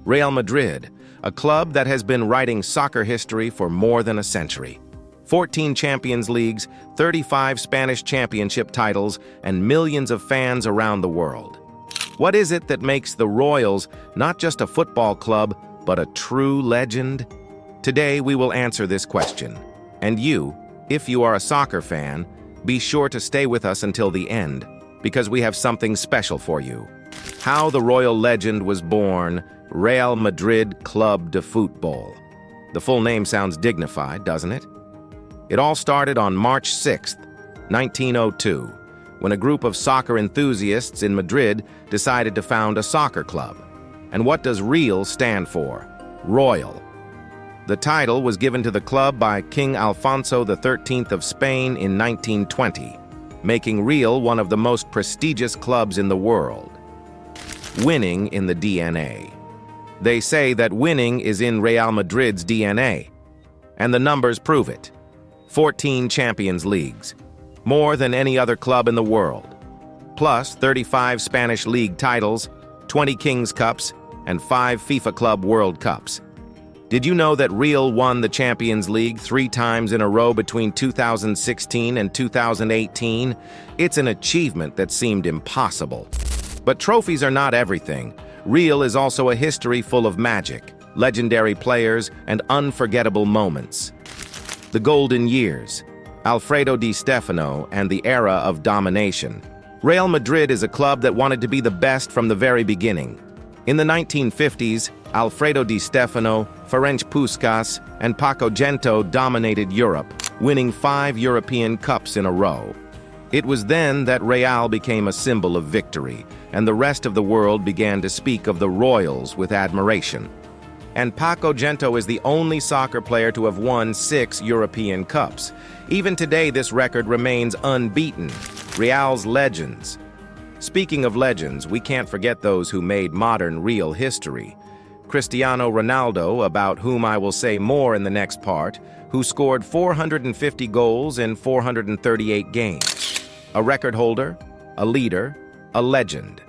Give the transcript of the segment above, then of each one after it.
Real Madrid, a club that has been writing soccer history for more than a century. 14 Champions Leagues, 35 Spanish championship titles, and millions of fans around the world. What is it that makes the Royals not just a football club, but a true legend? Today, we will answer this question. And you, if you are a soccer fan, be sure to stay with us until the end, because we have something special for you. How the Royal legend was born, Real Madrid Club de Football. The full name sounds dignified, doesn't it? It all started on March 6, 1902, when a group of soccer enthusiasts in Madrid decided to found a soccer club. And what does Real stand for? Royal. The title was given to the club by King Alfonso XIII of Spain in 1920, making Real one of the most prestigious clubs in the world. Winning in the DNA. They say that winning is in Real Madrid's DNA, and the numbers prove it. 14 Champions Leagues, more than any other club in the world, plus 35 Spanish League titles, 20 Kings Cups, and 5 FIFA Club World Cups. Did you know that Real won the Champions League 3 times in a row between 2016 and 2018? It's an achievement that seemed impossible. But trophies are not everything. Real is also a history full of magic, legendary players, and unforgettable moments. The golden years, Alfredo di Stéfano, and the era of domination. Real Madrid is a club that wanted to be the best from the very beginning. In the 1950s, Alfredo di Stéfano, Ferenc Puskás, and Paco Gento dominated Europe, winning 5 European Cups in a row. It was then that Real became a symbol of victory, and the rest of the world began to speak of the Royals with admiration. And Paco Gento is the only soccer player to have won 6 European Cups. Even today, this record remains unbeaten. Real's legends. Speaking of legends, we can't forget those who made modern Real history. Cristiano Ronaldo, about whom I will say more in the next part, who scored 450 goals in 438 games. A record holder, a leader, a legend.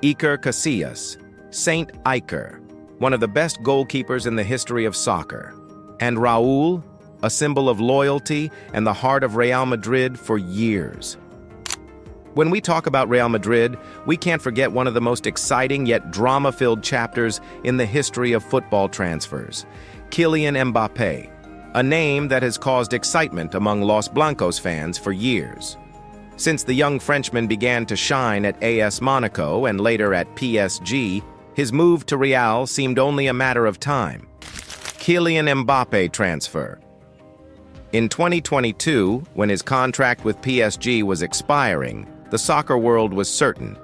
Iker Casillas, Saint Iker, one of the best goalkeepers in the history of soccer. And Raúl, a symbol of loyalty and the heart of Real Madrid for years. When we talk about Real Madrid, we can't forget one of the most exciting yet drama-filled chapters in the history of football transfers. Kylian Mbappé, a name that has caused excitement among Los Blancos fans for years. Since the young Frenchman began to shine at AS Monaco and later at PSG, his move to Real seemed only a matter of time. Kylian Mbappé transfer. In 2022, when his contract with PSG was expiring, the soccer world was certain.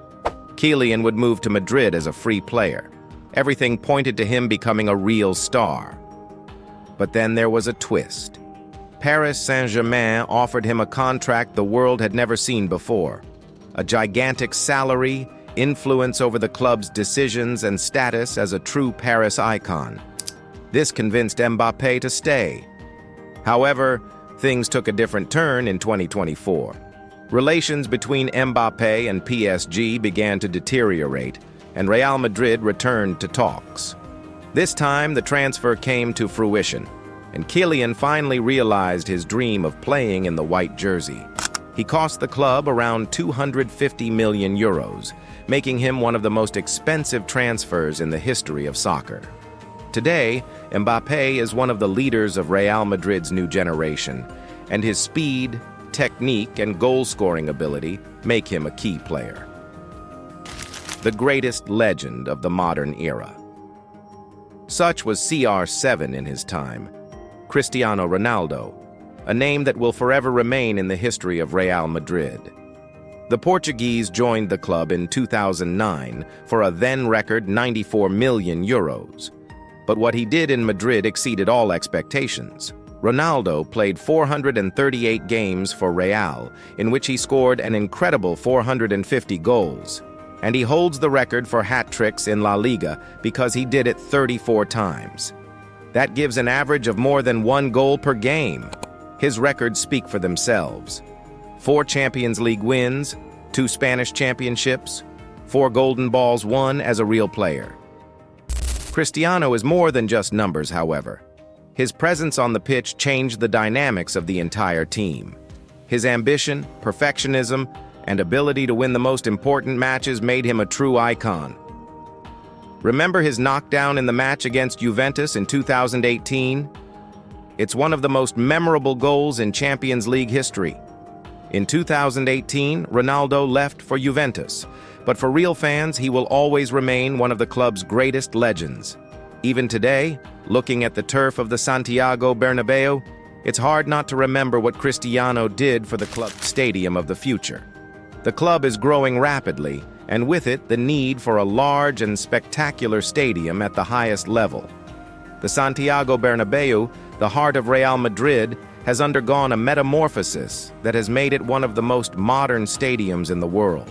Kylian would move to Madrid as a free player. Everything pointed to him becoming a real star. But then there was a twist. Paris Saint-Germain offered him a contract the world had never seen before. A gigantic salary, influence over the club's decisions, and status as a true Paris icon. This convinced Mbappé to stay. However, things took a different turn in 2024. Relations between Mbappé and PSG began to deteriorate, and Real Madrid returned to talks. This time, the transfer came to fruition, and Kylian finally realized his dream of playing in the white jersey. He cost the club around 250 million euros, making him one of the most expensive transfers in the history of soccer. Today, Mbappé is one of the leaders of Real Madrid's new generation, and his speed, technique, and goal-scoring ability make him a key player. The greatest legend of the modern era. Such was CR7 in his time, Cristiano Ronaldo, a name that will forever remain in the history of Real Madrid. The Portuguese joined the club in 2009 for a then-record 94 million euros. But what he did in Madrid exceeded all expectations. Ronaldo played 438 games for Real, in which he scored an incredible 450 goals. And he holds the record for hat-tricks in La Liga because he did it 34 times. That gives an average of more than 1 goal per game. His records speak for themselves. 4 Champions League wins, 2 Spanish championships, 4 Golden Balls won as a real player. Cristiano is more than just numbers, however. His presence on the pitch changed the dynamics of the entire team. His ambition, perfectionism, and ability to win the most important matches made him a true icon. Remember his knockdown in the match against Juventus in 2018? It's one of the most memorable goals in Champions League history. In 2018, Ronaldo left for Juventus, but for real fans, he will always remain one of the club's greatest legends. Even today, looking at the turf of the Santiago Bernabéu, it's hard not to remember what Cristiano did for the club stadium of the future. The club is growing rapidly, and with it, the need for a large and spectacular stadium at the highest level. The Santiago Bernabéu, the heart of Real Madrid, has undergone a metamorphosis that has made it one of the most modern stadiums in the world.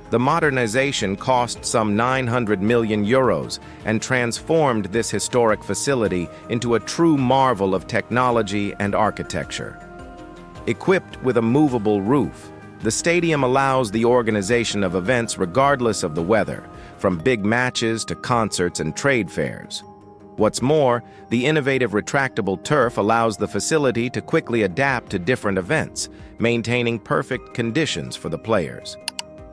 The modernization cost some 900 million euros and transformed this historic facility into a true marvel of technology and architecture. Equipped with a movable roof, the stadium allows the organization of events regardless of the weather, from big matches to concerts and trade fairs. What's more, the innovative retractable turf allows the facility to quickly adapt to different events, maintaining perfect conditions for the players.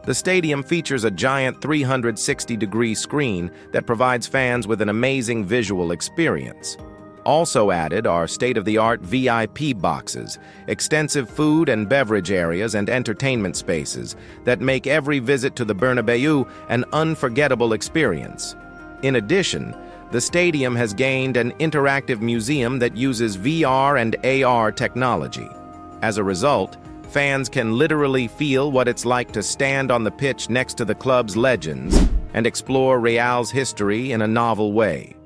The stadium features a giant 360-degree screen that provides fans with an amazing visual experience. Also added are state-of-the-art VIP boxes, extensive food and beverage areas, and entertainment spaces that make every visit to the Bernabéu an unforgettable experience. In addition, the stadium has gained an interactive museum that uses VR and AR technology. As a result, fans can literally feel what it's like to stand on the pitch next to the club's legends and explore Real's history in a novel way.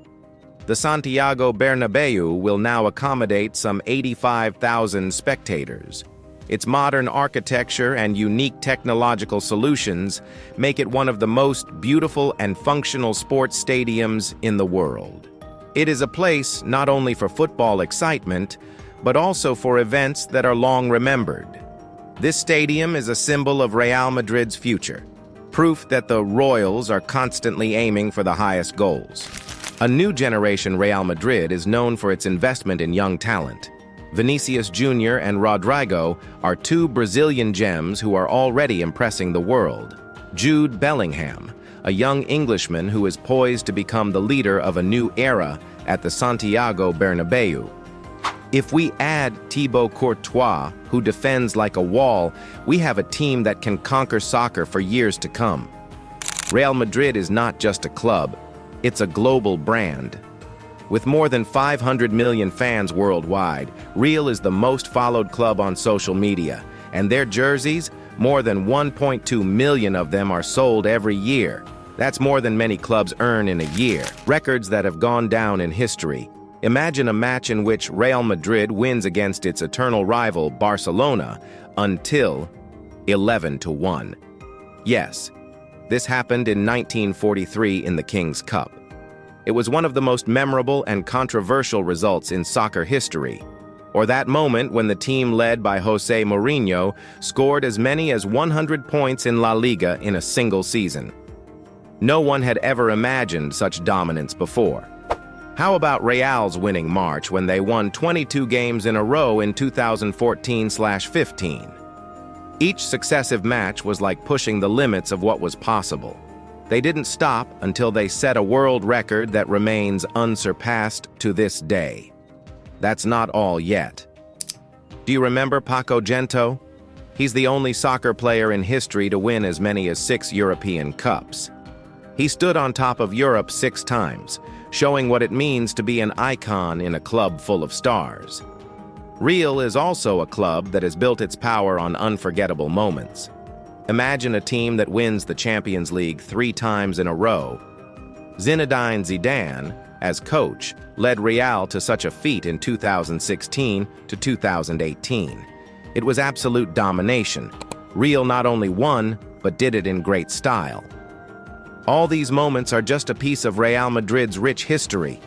The Santiago Bernabéu will now accommodate some 85,000 spectators. Its modern architecture and unique technological solutions make it one of the most beautiful and functional sports stadiums in the world. It is a place not only for football excitement, but also for events that are long remembered. This stadium is a symbol of Real Madrid's future, proof that the Royals are constantly aiming for the highest goals. A new generation Real Madrid is known for its investment in young talent. Vinícius Júnior and Rodrygo are two Brazilian gems who are already impressing the world. Jude Bellingham, a young Englishman who is poised to become the leader of a new era at the Santiago Bernabéu. If we add Thibaut Courtois, who defends like a wall, we have a team that can conquer soccer for years to come. Real Madrid is not just a club, it's a global brand. With more than 500 million fans worldwide, Real is the most followed club on social media, and their jerseys, more than 1.2 million of them are sold every year. That's more than many clubs earn in a year, records that have gone down in history. Imagine a match in which Real Madrid wins against its eternal rival Barcelona until 11-1. Yes, this happened in 1943 in the King's Cup. It was one of the most memorable and controversial results in soccer history. Or that moment when the team led by José Mourinho scored as many as 100 points in La Liga in a single season. No one had ever imagined such dominance before. How about Real's winning march when they won 22 games in a row in 2014-15? Each successive match was like pushing the limits of what was possible. They didn't stop until they set a world record that remains unsurpassed to this day. That's not all yet. Do you remember Paco Gento? He's the only soccer player in history to win as many as 6 European Cups. He stood on top of Europe 6 times, showing what it means to be an icon in a club full of stars. Real is also a club that has built its power on unforgettable moments. Imagine a team that wins the Champions League 3 times in a row. Zinedine Zidane, as coach, led Real to such a feat in 2016 to 2018. It was absolute domination. Real not only won, but did it in great style. All these moments are just a piece of Real Madrid's rich history.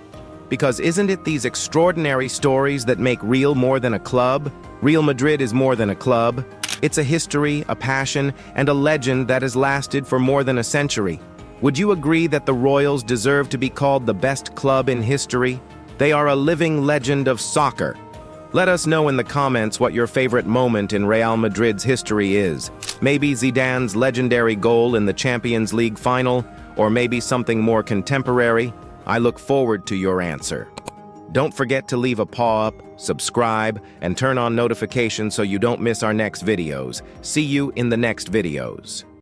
Because isn't it these extraordinary stories that make Real more than a club? Real Madrid is more than a club. It's a history, a passion, and a legend that has lasted for more than a century. Would you agree that the Royals deserve to be called the best club in history? They are a living legend of soccer. Let us know in the comments what your favorite moment in Real Madrid's history is. Maybe Zidane's legendary goal in the Champions League final, or maybe something more contemporary? I look forward to your answer. Don't forget to leave a paw up, subscribe, and turn on notifications so you don't miss our next videos. See you in the next videos.